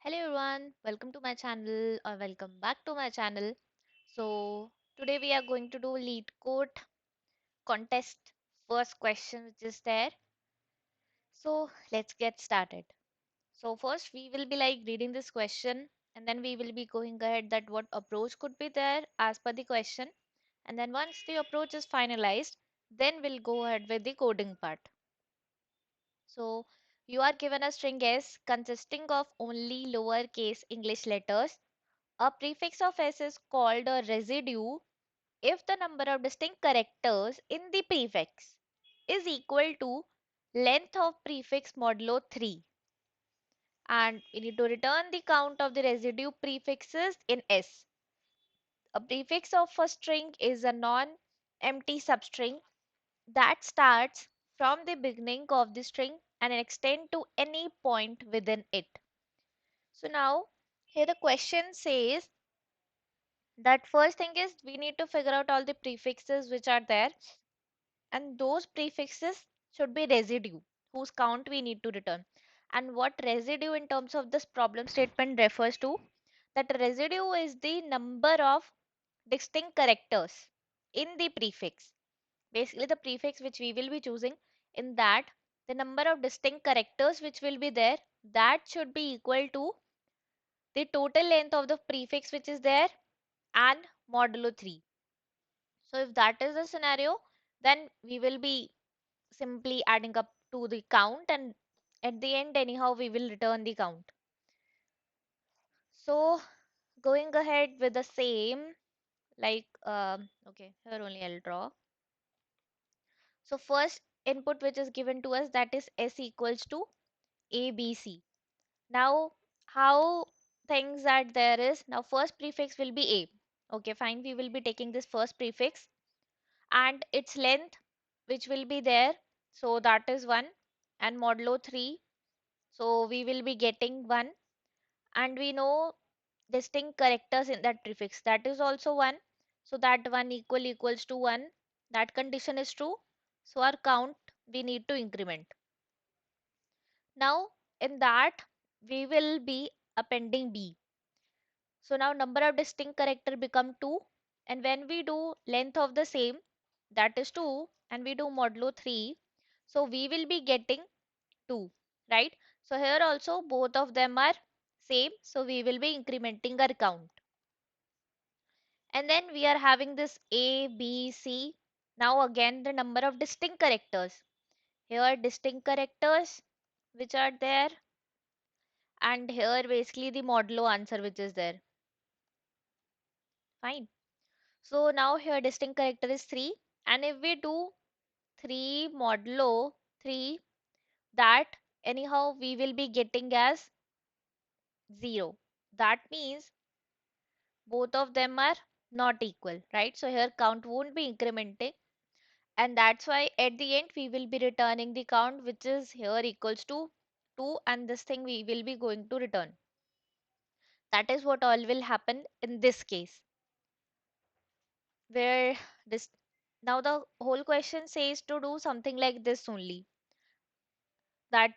Hello everyone, welcome to my channel or welcome back to my channel. So today we are going to do lead code contest first question which is there. So let's get started. So first we will be reading this question and then we will be going ahead that what approach could be there as per the question, and then once the approach is finalized then we'll go ahead with the coding part. So you are given a string S consisting of only lowercase English letters. A prefix of s is called a residue if the number of distinct characters in the prefix is equal to length of prefix modulo 3, and we need to return the count of the residue prefixes in s. A prefix of a string is a non-empty substring that starts from the beginning of the string and extends to any point within it. So now here the question says that first thing is we need to figure out all the prefixes which are there, and those prefixes should be residue whose count we need to return. And what residue in terms of this problem statement refers to, that residue is the number of distinct characters in the prefix. Basically the prefix which we will be choosing, in that the number of distinct characters which will be there, that should be equal to the total length of the prefix which is there and modulo 3. So if that is the scenario, then we will be simply adding up to the count, and at the end anyhow we will return the count. So going ahead with the same, okay, here only I'll draw. So first input which is given to us, that is s equals to ABC. Now how things are there is, now first prefix will be a. Okay, fine, we will be taking this first prefix and its length which will be there, so that is 1, and modulo 3, so we will be getting 1, and we know distinct characters in that prefix, that is also 1, so that 1 equals to 1, that condition is true, so our count we need to increment. Now in that we will be appending b. So now number of distinct character become 2, and when we do length of the same, that is 2, and we do modulo 3, so we will be getting 2, right? So here also both of them are same, so we will be incrementing our count. And then we are having this A, B, C. Now again the number of distinct characters. Here are distinct characters which are there, and here basically the modulo answer which is there. Fine. So now here distinct character is 3, and if we do 3 modulo 3, that anyhow we will be getting as 0. That means both of them are not equal, right? So here count won't be incrementing, and that's why at the end we will be returning the count which is here equals to 2, and this thing we will be going to return. That is what all will happen in this case, where this, now the whole question says to do something like this only, that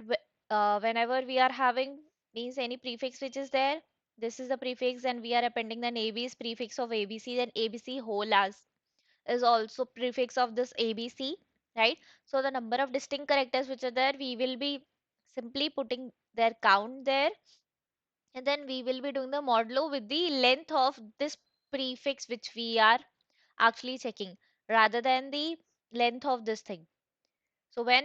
whenever we are having, means any prefix which is there, this is the prefix and we are appending then ab's prefix of abc, then abc whole as is also prefix of this abc, right? So the number of distinct characters which are there, we will be simply putting their count there, and then we will be doing the modulo with the length of this prefix which we are actually checking, rather than the length of this thing. So when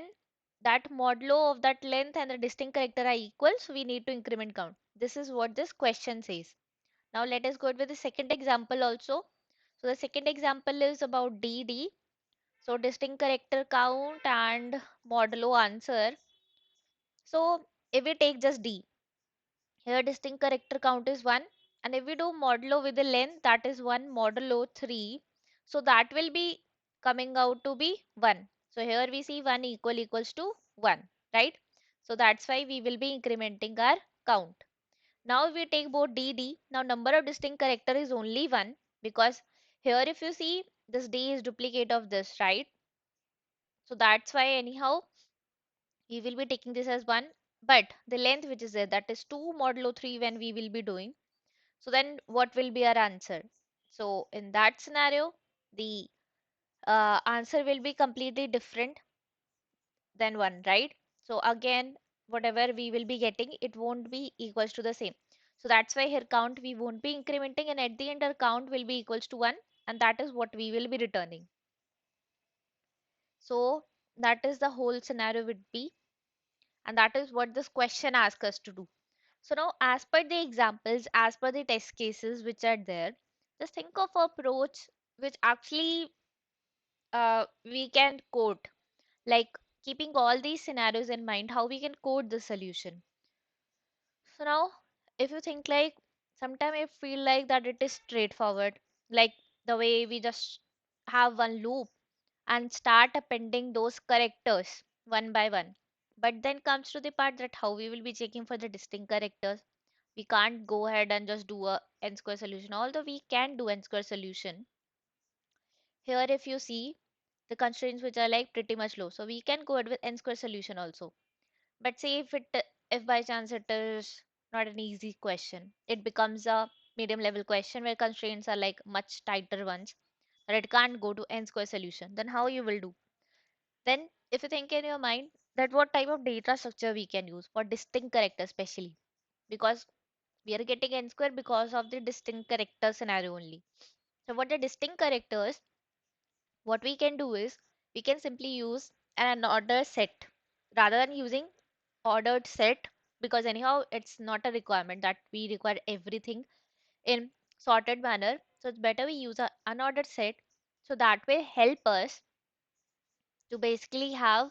that modulo of that length and the distinct character are equal, so we need to increment count. This is what this question says. Now let us go with the second example also. So the second example is about DD. So distinct character count and modulo answer. So if we take just D, here distinct character count is 1, and if we do modulo with the length, that is 1 modulo 3, so that will be coming out to be 1. So here we see 1 equals to 1, right? So that's why we will be incrementing our count. Now if we take both DD, now number of distinct character is only 1, because here if you see this D is duplicate of this, right? So that's why anyhow we will be taking this as 1. but the length which is there, that is 2 modulo 3 when we will be doing. So then what will be our answer? So in that scenario, the answer will be completely different than 1, right? So again, whatever we will be getting, it won't be equals to the same. So that's why here count we won't be incrementing, and at the end our count will be equals to 1, and that is what we will be returning. So that is the whole scenario would be, and that is what this question asks us to do. So now, as per the examples, as per the test cases which are there, just think of approach which actually we can code, like keeping all these scenarios in mind, how we can code the solution. So now, if you think like, sometimes I feel like that it is straightforward, like the way we just have one loop and start appending those characters one by one. But then comes to the part that how we will be checking for the distinct characters. We can't go ahead and just do a n square solution, although we can do n square solution. Here, if you see the constraints which are like pretty much low, so we can go ahead with n square solution also. But say if by chance it is not an easy question, it becomes a medium level question where constraints are like much tighter ones, that it can't go to n square solution. Then how you will do? Then if you think in your mind that what type of data structure we can use for distinct characters, especially because we are getting n square because of the distinct character scenario only. So what the distinct characters, what we can do is we can simply use an order set rather than using ordered set, because anyhow it's not a requirement that we require everything in sorted manner. So it's better we use a unordered set, so that will help us to basically have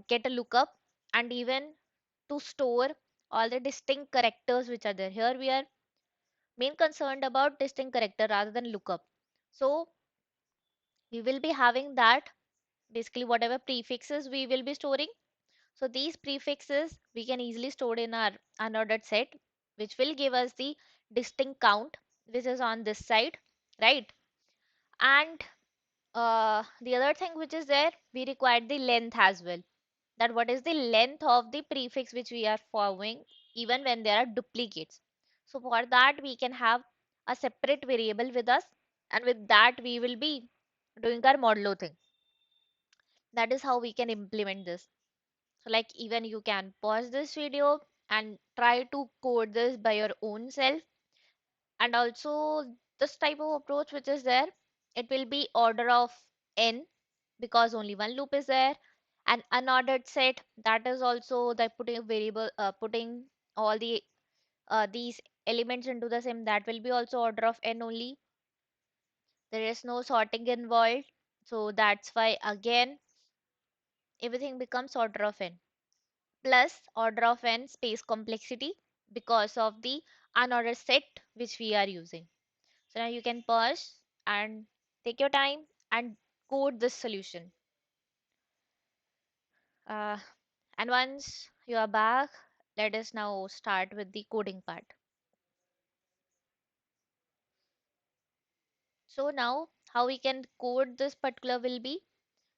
get a lookup, and even to store all the distinct characters which are there. Here we are main concerned about distinct character rather than lookup. So we will be having that, basically whatever prefixes we will be storing. So these prefixes we can easily store in our unordered set, which will give us the distinct count which is on this side, right? And the other thing which is there, we require the length as well. That what is the length of the prefix which we are following even when there are duplicates. So for that we can have a separate variable with us, and with that we will be doing our modulo thing. That is how we can implement this. So like even you can pause this video and try to code this by your own self. And also this type of approach which is there, it will be order of n because only one loop is there. An unordered set, that is also the putting a variable, putting all the these elements into the same, that will be also order of n only. There is no sorting involved, so that's why again everything becomes order of n plus order of n space complexity because of the unordered set which we are using. So now you can pause and take your time and code this solution. Uh, and once you are back, let us now start with the coding part. So now how we can code this particular will be,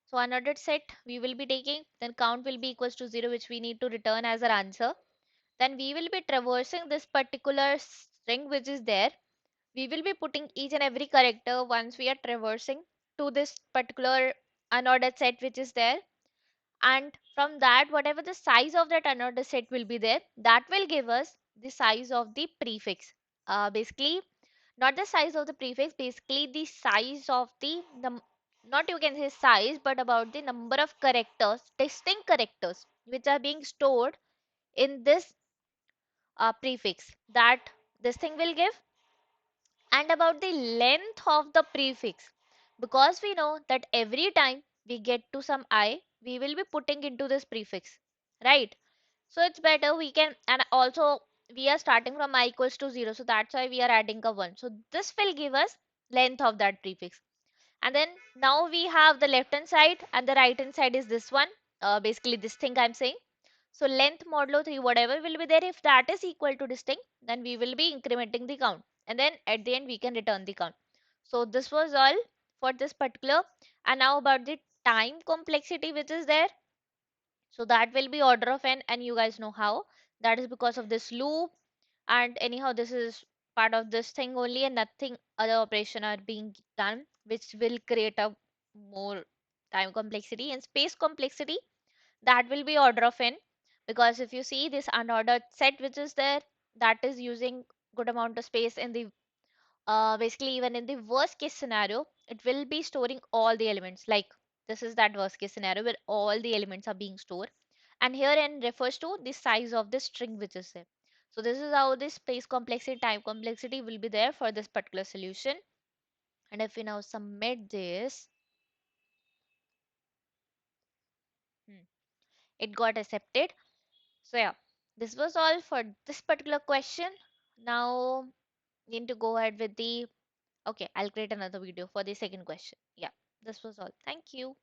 so another set we will be taking, then count will be equals to 0, which we need to return as our answer. Then we will be traversing this particular string which is there. We will be putting each and every character once we are traversing to this particular unordered set which is there. And from that, whatever the size of that unordered set will be there, that will give us the size of the prefix. Basically, not the size of the prefix, basically the size of the not you can say size, but about the number of characters, distinct characters which are being stored in this prefix, that this thing will give. And about the length of the prefix, because we know that every time we get to some I, we will be putting into this prefix, right? So it's better we can, and also we are starting from I equals to 0, so that's why we are adding a 1. So this will give us length of that prefix. And then now we have the left hand side and the right hand side is this one, basically this thing I'm saying. So length modulo 3, whatever will be there, if that is equal to distinct, then we will be incrementing the count. And then at the end, we can return the count. So this was all for this particular. And now about the time complexity which is there. So that will be order of n, and you guys know how. That is because of this loop, and anyhow this is part of this thing only, and nothing other operation are being done, which will create a more time complexity and space complexity. That will be order of n, because if you see this unordered set which is there, that is using good amount of space in the basically even in the worst case scenario, it will be storing all the elements. Like this is that worst case scenario where all the elements are being stored, and here n refers to the size of the string which is there. So this is how the space complexity, time complexity will be there for this particular solution. And if we now submit this, hmm, it got accepted. So yeah, this was all for this particular question. Now need to go ahead with the, okay, I'll create another video for the second question. Yeah, this was all. Thank you.